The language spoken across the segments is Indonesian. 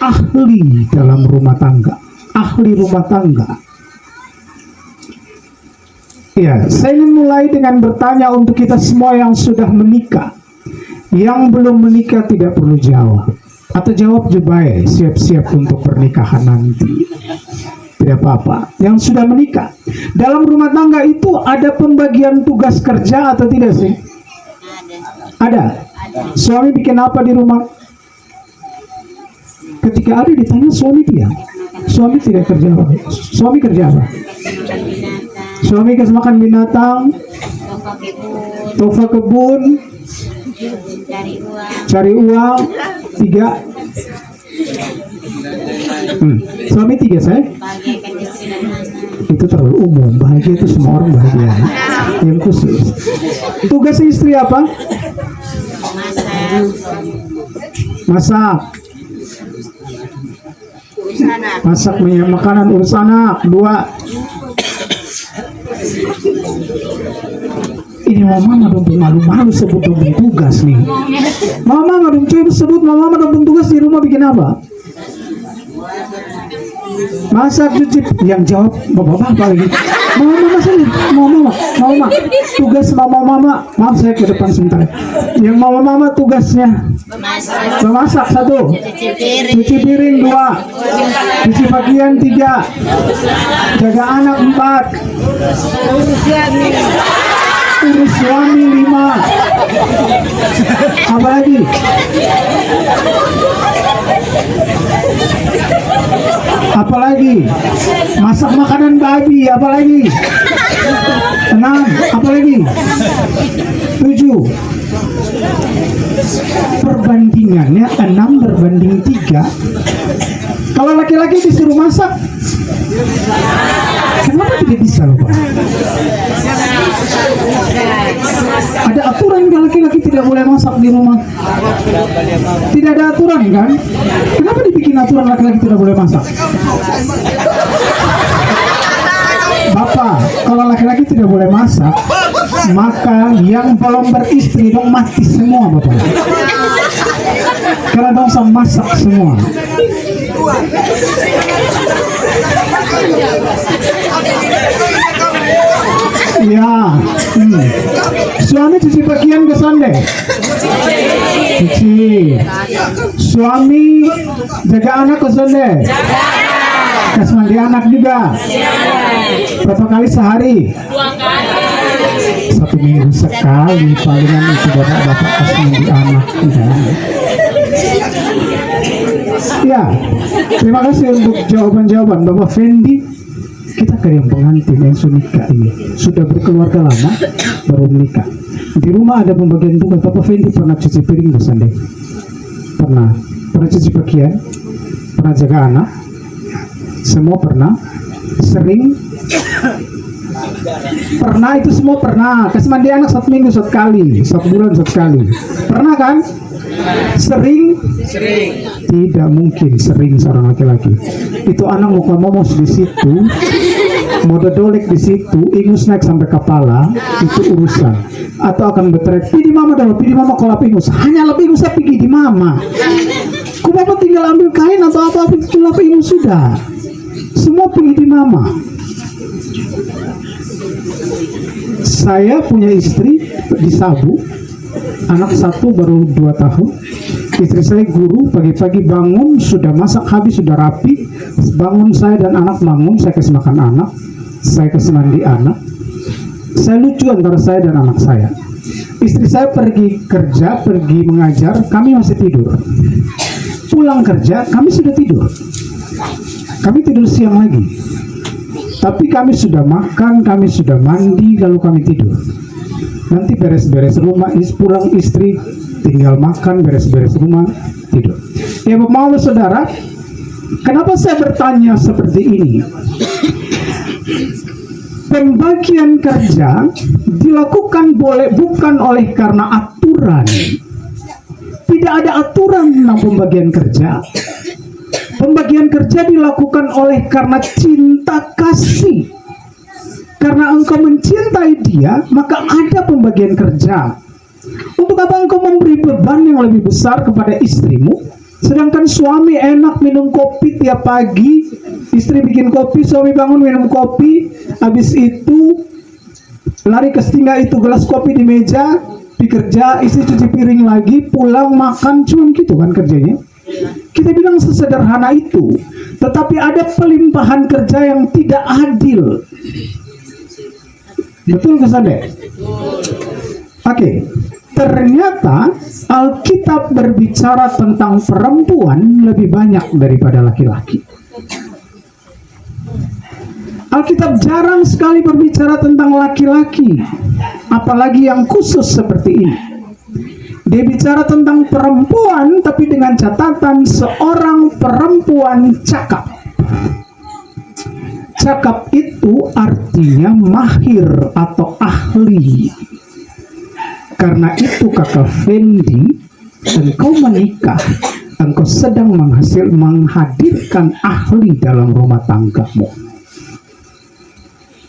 ahli dalam rumah tangga, ahli rumah tangga. Ya, saya ingin mulai dengan bertanya untuk kita semua yang sudah menikah. Yang belum menikah tidak perlu jawab, atau jawab juga ya, siap-siap untuk pernikahan nanti. Tidak apa-apa. Yang sudah menikah, dalam rumah tangga itu ada pembagian tugas kerja atau tidak sih? Ada. Suami bikin apa di rumah? Ketika ada ditanya suami dia, suami tidak kerja apa? Suami kerja apa? Suami kasih makan binatang, tofa kebun, cari uang, 3. Suami 3 saya. Itu terlalu umum. Bahagia itu semua orang bahagia. Yang khusus. Tugas istri apa? Masak. Masak makanan, urus anak. 2. Ini mama dong malu-malu sebut dong tugas nih. Mama dong coba sebut mama dong tugas di rumah bikin apa? Masak, cuci. Yang jawab bapak-bapak lagi. Mama. Tugas mama. Maaf saya ke depan sebentar. Yang mama tugasnya memasak 1, cuci piring 2, cuci pakaian 3, jaga anak 4, urus suami 5. Apa lagi? Apalagi? Masak makanan babi. Apalagi? 6. Apalagi? 7. Perbandingannya 6 berbanding 3. Kalau laki-laki disuruh masak, kenapa tidak bisa loh Pak? Ada aturan kalau laki-laki tidak boleh masak di rumah? Tidak ada aturan kan? Kenapa dibikin aturan laki-laki tidak boleh masak? Bapak, kalau laki-laki tidak boleh masak, maka yang belum beristri dong mati semua Bapak. Karena dong sama masak semua. Ya, suami cuci pakaian ke sonde, cuci. Suami jaga anak ke sonde, kasih mandi anak juga. Berapa kali sehari? 2 kali. 1 minggu sekali palingan itu bapak kasih mandi anak. Ya, terima kasih untuk jawaban-jawaban Bapak Fendi. Kita ke yang pengantin yang sudah nikah ini, sudah berkeluarga lama baru menikah. Di rumah ada pembagian tugas. Bapak Fendi pernah cuci piring bersanding? Pernah cuci pakaian? Pernah jaga anak? Semua pernah? Sering? Pernah, itu semua pernah. Kasih mandi anak 1 minggu 1 kali, 1 bulan 1 kali. Pernah kan? Sering? Tidak mungkin sering seorang laki-laki. Itu anak mau momos di situ, mau dodolek di situ, ingus naik sampai kepala, itu urusan. Atau akan berteriak, "Pidi mama dah, pidi mama kolap ingus." Hanya lap ingus tapi di mama. Ku bapak tinggal ambil kain atau apa itu lap ingus sudah. Semua pergi di mama. Saya punya istri di Sabu, anak 1 baru 2 tahun. Istri saya guru, pagi-pagi bangun sudah masak habis, sudah rapi. Bangun saya dan anak bangun, saya kasih makan anak, saya kasih mandi anak. Saya lucu antara saya dan anak saya. Istri saya pergi kerja, pergi mengajar, kami masih tidur. Pulang kerja, kami sudah tidur. Kami tidur siang lagi. Tapi kami sudah makan, kami sudah mandi, lalu kami tidur. Nanti beres-beres rumah, pulang istri tinggal makan, beres-beres rumah, tidur. Ya Bapak Saudara, kenapa saya bertanya seperti ini? Pembagian kerja dilakukan bukan oleh karena aturan. Tidak ada aturan tentang pembagian kerja. Pembagian kerja dilakukan oleh karena cinta kasih. Karena engkau mencintai dia, maka ada pembagian kerja. Untuk apa engkau memberi beban yang lebih besar kepada istrimu, Sedangkan suami enak minum kopi tiap pagi, istri bikin kopi, suami bangun minum kopi, habis itu lari ke setingga itu gelas kopi di meja, bekerja, istri cuci piring lagi, pulang makan, cuma gitu kan kerjanya. Kita bilang sesederhana itu, tetapi ada pelimpahan kerja yang tidak adil. Betul ke sana? Oke. Ternyata Alkitab berbicara tentang perempuan lebih banyak daripada laki-laki. Alkitab jarang sekali berbicara tentang laki-laki, apalagi yang khusus seperti ini. Dia bicara tentang perempuan, tapi dengan catatan seorang perempuan cakap. Cakap itu artinya mahir atau ahli. Karena itu kakak Fendi, engkau menikah, engkau sedang menghadirkan ahli dalam rumah tanggamu.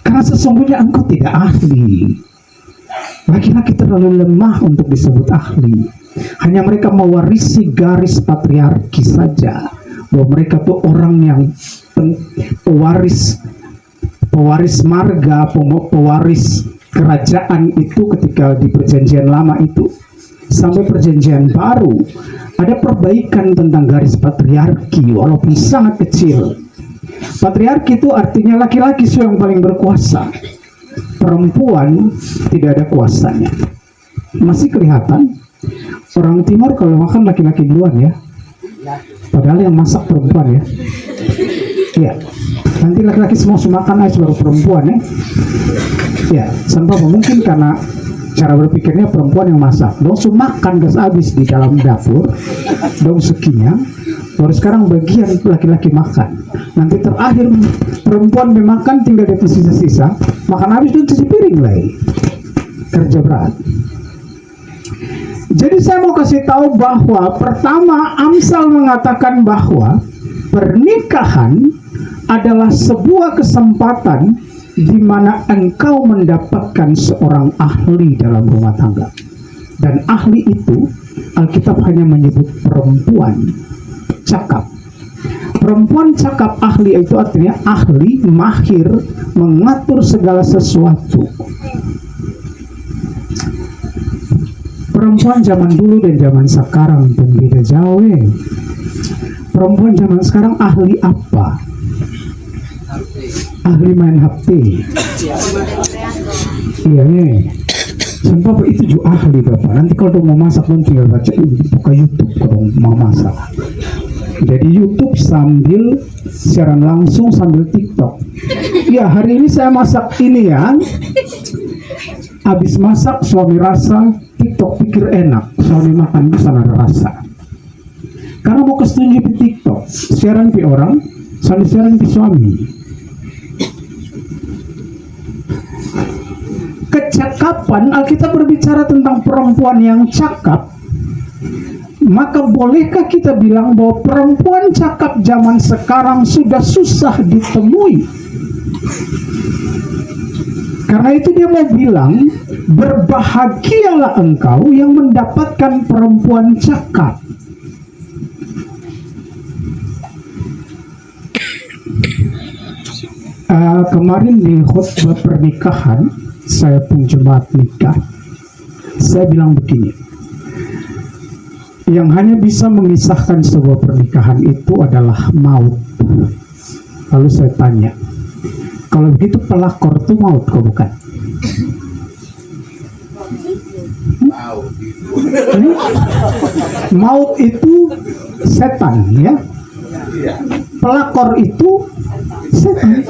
Karena sesungguhnya engkau tidak ahli. Laki-laki terlalu lemah untuk disebut ahli. Hanya mereka mewarisi garis patriarki saja. Bahwa mereka tuh orang yang pewaris marga, pewaris kerajaan itu ketika di perjanjian lama itu. Sampai perjanjian baru ada perbaikan tentang garis patriarki walaupun sangat kecil. Patriarki itu artinya laki-laki yang paling berkuasa. Perempuan tidak ada kuasanya. Masih kelihatan orang timur kalau makan laki-laki duluan ya. Padahal yang masak perempuan ya. Ya, nanti laki-laki semua makan aja baru perempuan ya. Ya, sampai mungkin karena cara berpikirnya perempuan yang masak. Dong makan gas habis di dalam dapur, dong sekinya. Baru sekarang bagian laki-laki makan. Nanti terakhir perempuan memakan tinggal di sisa-sisa. Makan habis dan cuci piring lagi. Kerja berat. Jadi saya mau kasih tahu bahwa pertama Amsal mengatakan bahwa pernikahan adalah sebuah kesempatan di mana engkau mendapatkan seorang ahli dalam rumah tangga. Dan ahli itu Alkitab hanya menyebut perempuan cakap. Perempuan cakap ahli itu artinya ahli, mahir, mengatur segala sesuatu. Perempuan zaman dulu dan zaman sekarang pun beda jauh. Perempuan zaman sekarang ahli apa? Ahli main HP. Iya nih. Sumpah itu juga ahli Bapak. Nanti kalau mau masak pun tinggal baca buka YouTube kalau mau masak. Jadi YouTube sambil siaran langsung sambil TikTok. Ya hari ini saya masak ini ya. Habis masak suami rasa TikTok pikir enak. Suami makan bisa ada rasa. Karena mau kesetuju di TikTok siaran di orang sambil siaran di suami. Kecakapan, Alkitab berbicara tentang perempuan yang cakap. Maka bolehkah kita bilang bahwa perempuan cakap zaman sekarang sudah susah ditemui? Karena itu dia mau bilang, berbahagialah engkau yang mendapatkan perempuan cakap. Kemarin di khutbah pernikahan, saya pun jemaat nikah, saya bilang begini, yang hanya bisa memisahkan sebuah pernikahan itu adalah maut. Lalu saya tanya, kalau begitu pelakor itu maut kok bukan? Maut itu setan ya, pelakor itu setan.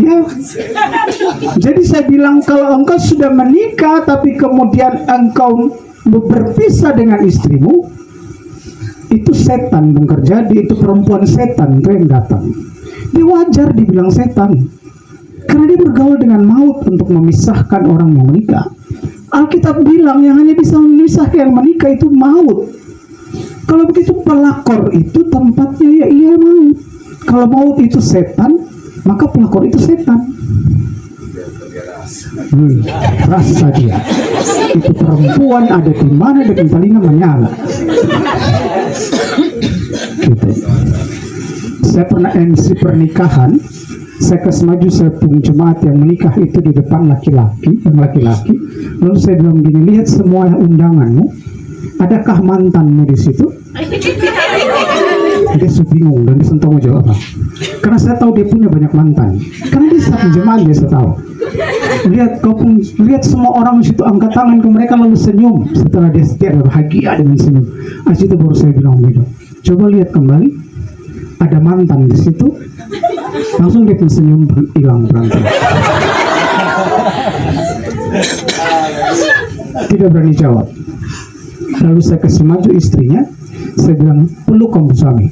Ya, jadi saya bilang kalau engkau sudah menikah tapi kemudian engkau berpisah dengan istrimu, itu setan bekerja, itu perempuan setan yang datang. Dia wajar dibilang setan karena dia bergaul dengan maut untuk memisahkan orang yang menikah. Alkitab bilang yang hanya bisa memisahkan yang menikah itu maut. Kalau begitu pelakor itu tempatnya ya iya maut. Kalau maut itu setan, maka pelakor itu setan. Rasa dia itu perempuan ada di mana dengan telinga menyala. Gitu. Saya pernah MC pernikahan. Saya ke Semaju, saya punya jemaat yang menikah itu di depan laki-laki. Lalu saya bilang gini, lihat semua undanganmu, adakah mantanmu di situ? Dia bingung dan dia sentuh jawab apa? Karena saya tahu dia punya banyak mantan. Karena dia satu jemaat, dia saya tahu. Lihat semua orang di situ angkat tangan ke mereka lalu senyum. Setelah dia setia bahagia dengan senyum. Itu baru saya bilang gitu. Coba lihat kembali, ada mantan di situ. Langsung dia senyum hilang berantem. Tidak berani jawab. Lalu saya kasih maju istrinya. Saya bilang, peluk kamu suami.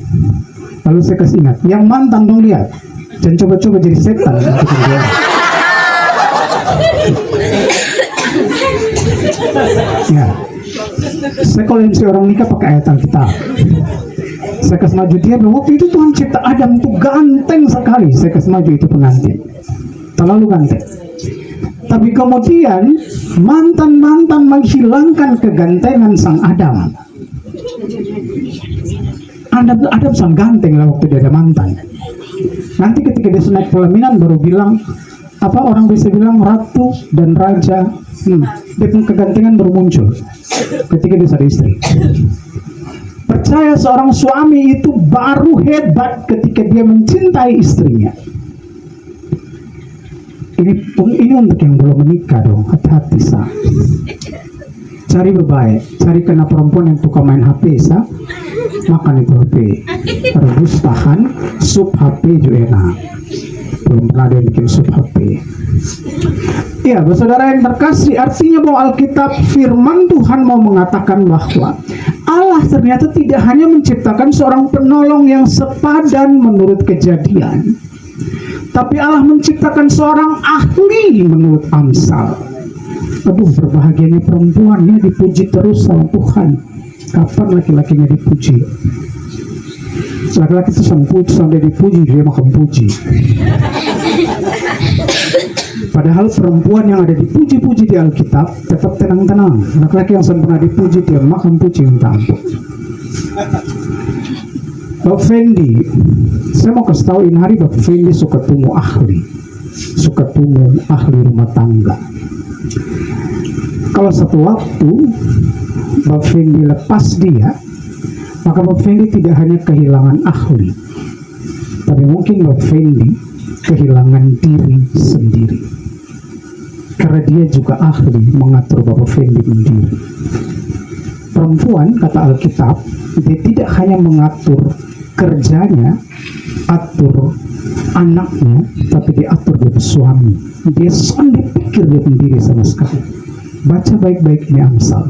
Lalu saya kasih ingat, yang mantan dong lihat. Dan coba-coba jadi setan. Ya, saya kalau MC orang nikah pakai ayat Alkitab. Saya kasih maju dia, waktu itu Tuhan cipta Adam itu ganteng sekali. Saya kasih maju itu pengantin, terlalu ganteng. Tapi kemudian mantan-mantan menghilangkan kegantengan sang Adam. Adam sang ganteng lah waktu dia ada mantan. Nanti ketika dia naik pelaminan baru bilang, apa orang bisa bilang ratu dan raja. Dia punya kegantengan baru muncul ketika dia ada istri. Percaya seorang suami itu baru hebat ketika dia mencintai istrinya. Ini untuk yang belum menikah dong, hati-hati sah. Cari bebaik, cari kena perempuan yang tukang main HP sah. Makan itu HP, rebus tahan, sup HP juga enak. Belum pernah ada yang bikin sup HP. Ya, saudara yang terkasih, artinya bahwa Alkitab firman Tuhan mau mengatakan bahwa Allah ternyata tidak hanya menciptakan seorang penolong yang sepadan menurut Kejadian, tapi Allah menciptakan seorang ahli menurut Amsal. Aduh, berbahagianya perempuannya dipuji terus sama Tuhan. Kapan laki-lakinya dipuji? Laki-laki itu sampai dipuji, dia makan puji. Padahal perempuan yang ada dipuji-puji di Alkitab tetap tenang-tenang. Laki-laki yang sempurna dipuji, dia makan puji minta ampun. Bapak Fendi, saya mau kasih tahu ini hari Bapak Fendi suka tumbuh ahli rumah tangga. Kalau satu waktu Bapak Fendi lepas dia, maka Bapak Fendi tidak hanya kehilangan ahli, tapi mungkin Bapak Fendi kehilangan diri sendiri. Karena dia juga ahli mengatur Bapak Fendi sendiri. Perempuan, kata Alkitab, dia tidak hanya mengatur kerjanya, atur anaknya, tapi dia atur dia suami. Dia sendiri pikir dia sendiri sama sekali. Baca baik-baik ini Amsal.